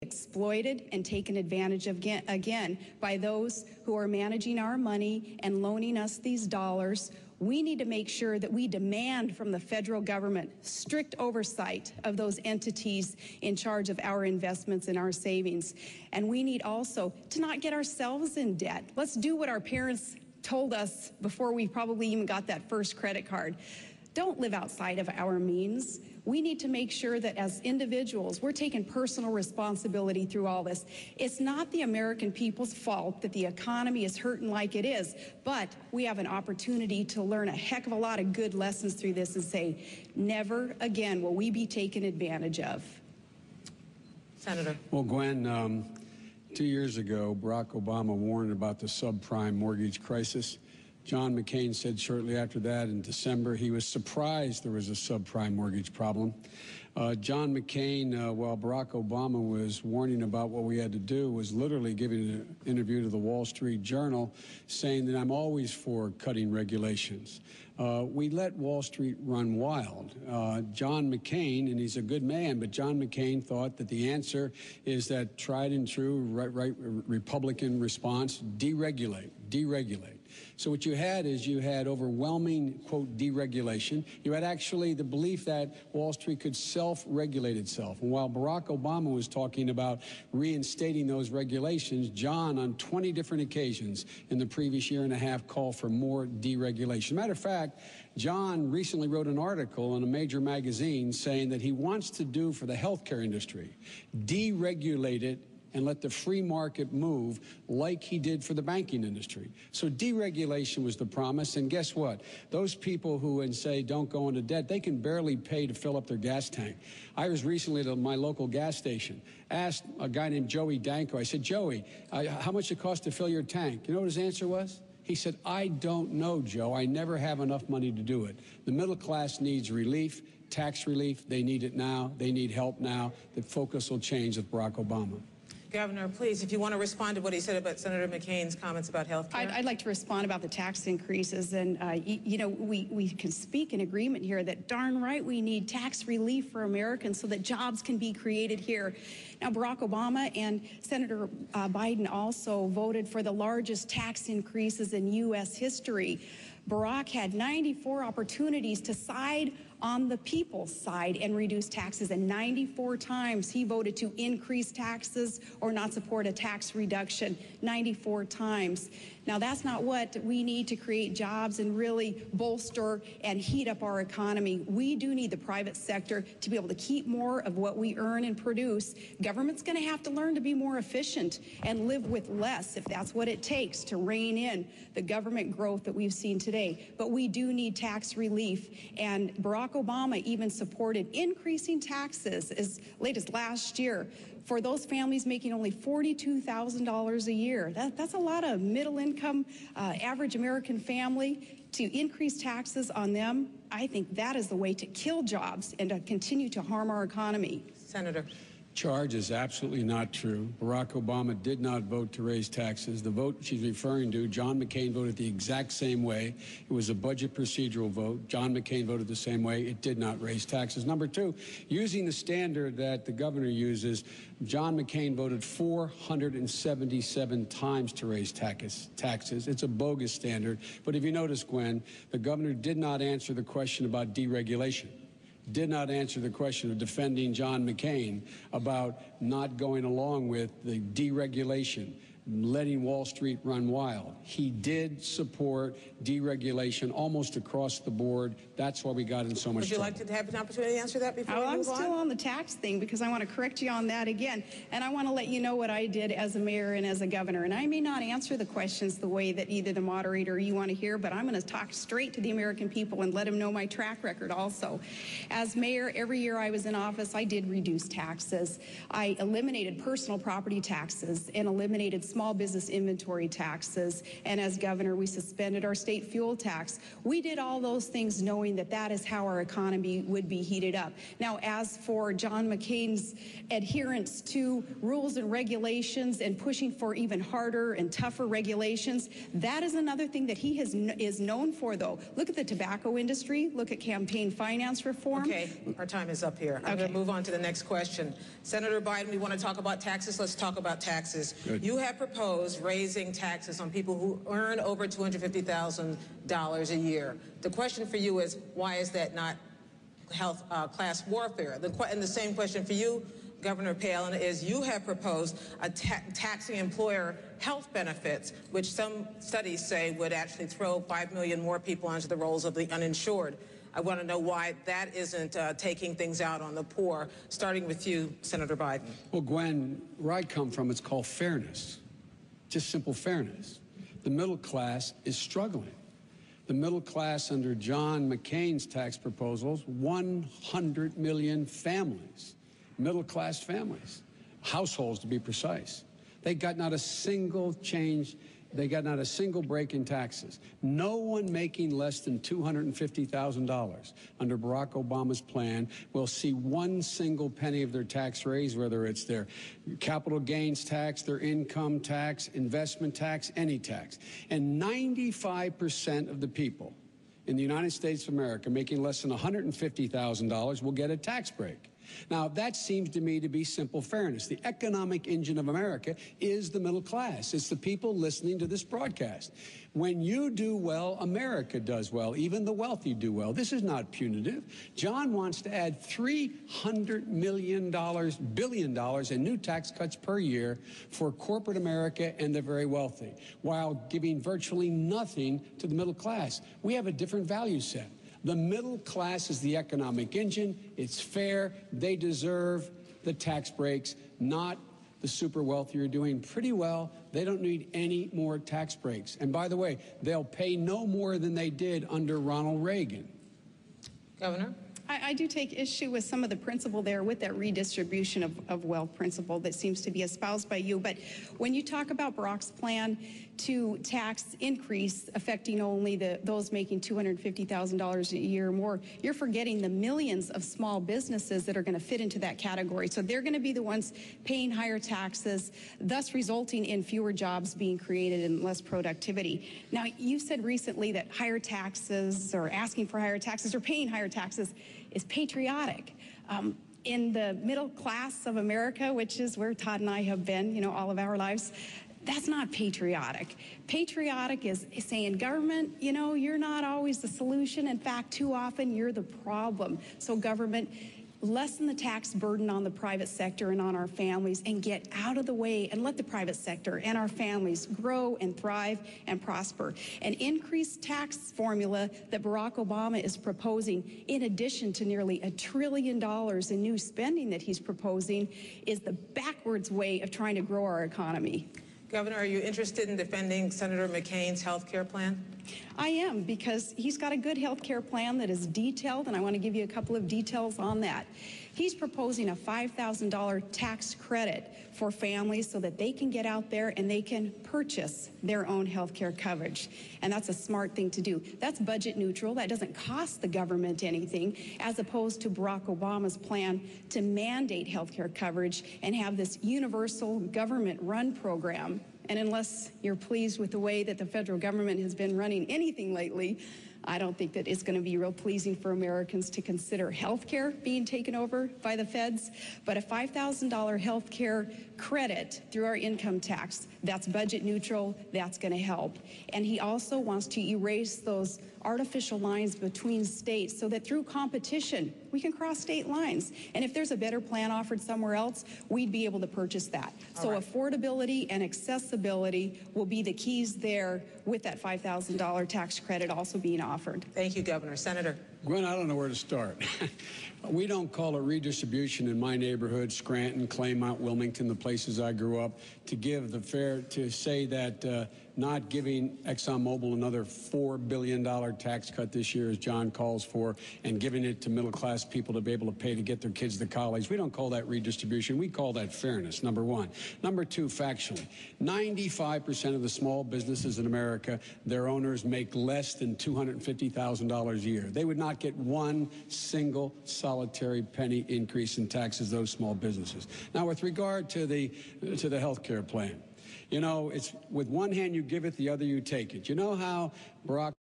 exploited and taken advantage of again by those who are managing our money and loaning us these dollars. We need to make sure that we demand from the federal government strict oversight of those entities in charge of our investments and our savings. And we need also to not get ourselves in debt. Let's do what our parents told us before we probably even got that first credit card. Don't live outside of our means. We need to make sure that as individuals, we're taking personal responsibility through all this. It's not the American people's fault that the economy is hurting like it is, but we have an opportunity to learn a heck of a lot of good lessons through this and say, never again will we be taken advantage of. Senator. Well, Gwen, 2 years ago, Barack Obama warned about the subprime mortgage crisis. John McCain said shortly after that in December he was surprised there was a subprime mortgage problem. John McCain, while Barack Obama was warning about what we had to do, was literally giving an interview to the Wall Street Journal saying that I'm always for cutting regulations. We let Wall Street run wild. John McCain, and he's a good man, but John McCain thought that the answer is that tried and true right Republican response, deregulate. So what you had is you had overwhelming, quote, deregulation. You had actually the belief that Wall Street could self-regulate itself. And while Barack Obama was talking about reinstating those regulations, John, on 20 different occasions in the previous year and a half, called for more deregulation. Matter of fact, John recently wrote an article in a major magazine saying that he wants to do for the healthcare industry, deregulate it and let the free market move like he did for the banking industry. So deregulation was the promise, and guess what? Those people who say don't go into debt, they can barely pay to fill up their gas tank. I was recently at my local gas station, asked a guy named Joey Danko, I said, Joey, how much it costs to fill your tank? You know what his answer was? He said, I don't know, Joe. I never have enough money to do it. The middle class needs relief, tax relief. They need it now. They need help now. The focus will change with Barack Obama. Governor, please, if you want to respond to what he said about Senator McCain's comments about health care. I'd like to respond about the tax increases. And, you know, we can speak in agreement here that darn right we need tax relief for Americans so that jobs can be created here. Now, Barack Obama and Senator Biden also voted for the largest tax increases in U.S. history. Barack had 94 opportunities to side on the people's side and reduce taxes, and 94 times he voted to increase taxes or not support a tax reduction, 94 times. Now, that's not what we need to create jobs and really bolster and heat up our economy. We do need the private sector to be able to keep more of what we earn and produce. Government's going to have to learn to be more efficient and live with less if that's what it takes to rein in the government growth that we've seen today. But we do need tax relief, and Barack Obama even supported increasing taxes as late as last year for those families making only $42,000 a year. That's a lot of middle-income, average American family. To increase taxes on them, I think that is the way to kill jobs and to continue to harm our economy. Senator. Charge is absolutely not true. Barack Obama did not vote to raise taxes. The vote she's referring to, John McCain voted the exact same way. It was a budget procedural vote. John McCain voted the same way. It did not raise taxes. Number two, using the standard that the governor uses, John McCain voted 477 times to raise taxes. It's a bogus standard. But if you notice, Gwen, the governor did not answer the question about deregulation. Did not answer the question of defending John McCain about not going along with the deregulation, letting Wall Street run wild. He did support deregulation almost across the board. That's why we got in so much trouble. Would you like to have an opportunity to answer that before we move on? I'm still on the tax thing because I want to correct you on that again. And I want to let you know what I did as a mayor and as a governor. And I may not answer the questions the way that either the moderator or you want to hear, but I'm going to talk straight to the American people and let them know my track record also. As mayor, every year I was in office, I did reduce taxes. I eliminated personal property taxes and eliminated small small business inventory taxes. And as governor, we suspended our state fuel tax. We did all those things knowing that that is how our economy would be heated up. Now, as for John McCain's adherence to rules and regulations and pushing for even harder and tougher regulations, that is another thing that he is known for, though. Look at the tobacco industry. Look at campaign finance reform. Okay, our time is up here. I'm going to move on to the next question. Senator Biden, we want to talk about taxes. Let's talk about taxes. Good. You have proposed raising taxes on people who earn over $250,000 a year. The question for you is, why is that not class warfare? And the same question for you, Governor Palin, is you have proposed a taxing employer health benefits, which some studies say would actually throw 5 million more people onto the rolls of the uninsured. I want to know why that isn't taking things out on the poor, starting with you, Senator Biden. Well, Gwen, where I come from, it's called fairness, just simple fairness. The middle class is struggling. The middle class under John McCain's tax proposals, 100 million families, middle-class families, households to be precise. They got not a single change. They got not a single break in taxes. No one making less than $250,000 under Barack Obama's plan will see one single penny of their tax raise, whether it's their capital gains tax, their income tax, investment tax, any tax. And 95% of the people in the United States of America making less than $150,000 will get a tax break. Now, that seems to me to be simple fairness. The economic engine of America is the middle class. It's the people listening to this broadcast. When you do well, America does well. Even the wealthy do well. This is not punitive. John wants to add $300 billion in new tax cuts per year for corporate America and the very wealthy, while giving virtually nothing to the middle class. We have a different value set. The middle class is the economic engine. It's fair. They deserve the tax breaks, not the super wealthy are doing pretty well. They don't need any more tax breaks. And by the way, they'll pay no more than they did under Ronald Reagan. Governor? I do take issue with some of the principle there with that redistribution of wealth principle that seems to be espoused by you. But when you talk about Barack's plan to tax increase affecting only those making $250,000 a year or more, you're forgetting the millions of small businesses that are going to fit into that category. So they're going to be the ones paying higher taxes, thus resulting in fewer jobs being created and less productivity. Now, you said recently that higher taxes or asking for higher taxes or paying higher taxes is patriotic. In the middle class of America, which is where Todd and I have been, all of our lives, that's not patriotic. Patriotic is saying, government, you're not always the solution. In fact, too often you're the problem. So government, lessen the tax burden on the private sector and on our families and get out of the way and let the private sector and our families grow and thrive and prosper. An increased tax formula that Barack Obama is proposing, in addition to nearly $1 trillion in new spending that he's proposing, is the backwards way of trying to grow our economy. Governor, are you interested in defending Senator McCain's health care plan? I am, because he's got a good health care plan that is detailed, and I want to give you a couple of details on that. He's proposing a $5,000 tax credit for families so that they can get out there and they can purchase their own health care coverage. And that's a smart thing to do. That's budget neutral. That doesn't cost the government anything, as opposed to Barack Obama's plan to mandate health care coverage and have this universal government-run program. And unless you're pleased with the way that the federal government has been running anything lately, I don't think that it's going to be real pleasing for Americans to consider health care being taken over by the feds. But a $5,000 health care credit through our income tax, that's budget neutral, that's going to help. And he also wants to erase those artificial lines between states so that through competition, we can cross state lines. And if there's a better plan offered somewhere else, we'd be able to purchase that. So affordability and accessibility will be the keys there, with that $5,000 tax credit also being offered. Thank you, Governor. Senator? Gwen, I don't know where to start. We don't call it redistribution in my neighborhood, Scranton, Claymont, Wilmington, the places I grew up, to say that not giving ExxonMobil another $4 billion tax cut this year, as John calls for, and giving it to middle-class people to be able to pay to get their kids to college. We don't call that redistribution. We call that fairness, number one. Number two, factually, 95% of the small businesses in America, their owners make less than $250,000 a year. They would not get one single solitary penny increase in taxes, those small businesses. Now, with regard to the health care plan, you know, it's with one hand you give it, the other you take it. You know how Barack